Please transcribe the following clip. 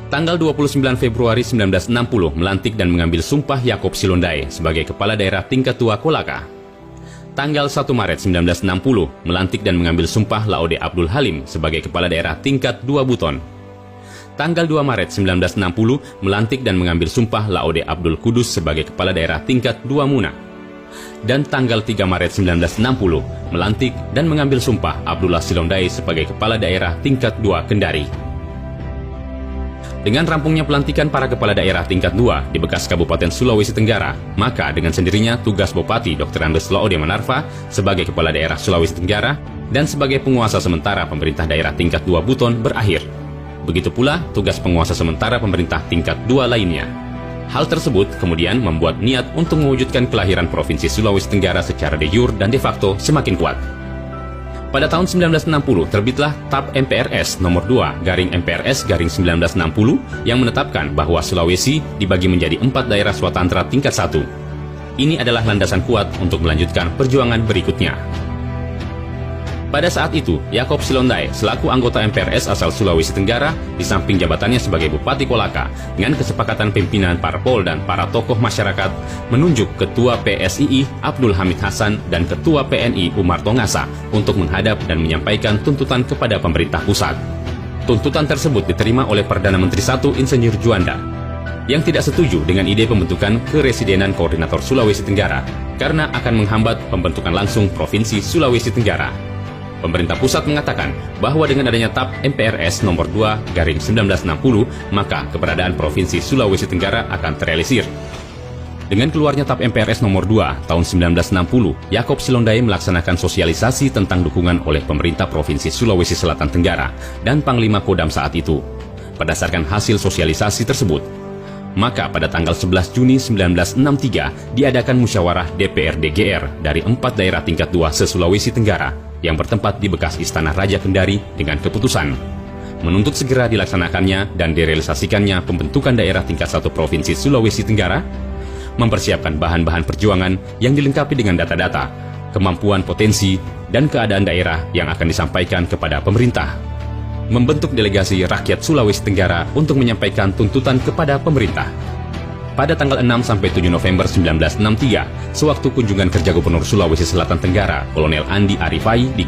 Tanggal 29 Februari 1960 melantik dan mengambil sumpah Yaakob Silondai sebagai Kepala Daerah Tingkat 2 Kolaka. Tanggal 1 Maret 1960 melantik dan mengambil sumpah Laode Abdul Halim sebagai Kepala Daerah Tingkat 2 Buton. Tanggal 2 Maret 1960 melantik dan mengambil sumpah Laode Abdul Kudus sebagai Kepala Daerah Tingkat 2 Muna. Dan tanggal 3 Maret 1960 melantik dan mengambil sumpah Abdullah Silondai sebagai Kepala Daerah Tingkat 2 Kendari. Dengan rampungnya pelantikan para kepala daerah tingkat 2 di bekas Kabupaten Sulawesi Tenggara, maka dengan sendirinya tugas Bupati Dr. Andes Laode Manarva sebagai Kepala Daerah Sulawesi Tenggara dan sebagai penguasa sementara pemerintah daerah tingkat 2 Buton berakhir. Begitu pula tugas penguasa sementara pemerintah tingkat 2 lainnya. Hal tersebut kemudian membuat niat untuk mewujudkan kelahiran Provinsi Sulawesi Tenggara secara de jure dan de facto semakin kuat. Pada tahun 1960 terbitlah TAP MPRS nomor 2 garing MPRS garing 1960 yang menetapkan bahwa Sulawesi dibagi menjadi 4 daerah swatantara tingkat 1. Ini adalah landasan kuat untuk melanjutkan perjuangan berikutnya. Pada saat itu, Yaakob Silondai selaku anggota MPRS asal Sulawesi Tenggara di samping jabatannya sebagai Bupati Kolaka dengan kesepakatan pimpinan parpol dan para tokoh masyarakat menunjuk Ketua PSII Abdul Hamid Hasan dan Ketua PNI Umar Tongasa untuk menghadap dan menyampaikan tuntutan kepada pemerintah pusat. Tuntutan tersebut diterima oleh Perdana Menteri I Insinyur Juanda yang tidak setuju dengan ide pembentukan Keresidenan Koordinator Sulawesi Tenggara karena akan menghambat pembentukan langsung Provinsi Sulawesi Tenggara. Pemerintah pusat mengatakan bahwa dengan adanya TAP MPRS nomor 2 garing 1960, maka keberadaan Provinsi Sulawesi Tenggara akan terrealisir. Dengan keluarnya TAP MPRS nomor 2 tahun 1960, Yaakob Silondai melaksanakan sosialisasi tentang dukungan oleh pemerintah Provinsi Sulawesi Selatan Tenggara dan Panglima Kodam saat itu. Berdasarkan hasil sosialisasi tersebut, maka pada tanggal 11 Juni 1963 diadakan musyawarah DPRD GR dari 4 daerah tingkat 2 se-Sulawesi Tenggara yang bertempat di bekas Istana Raja Kendari dengan keputusan menuntut segera dilaksanakannya dan direalisasikannya pembentukan daerah tingkat 1 Provinsi Sulawesi Tenggara, mempersiapkan bahan-bahan perjuangan yang dilengkapi dengan data-data, kemampuan potensi, dan keadaan daerah yang akan disampaikan kepada pemerintah, membentuk delegasi rakyat Sulawesi Tenggara untuk menyampaikan tuntutan kepada pemerintah. Pada tanggal 6-7 November 1963, sewaktu kunjungan kerja Gubernur Sulawesi Selatan Tenggara, Kolonel Andi Arifai di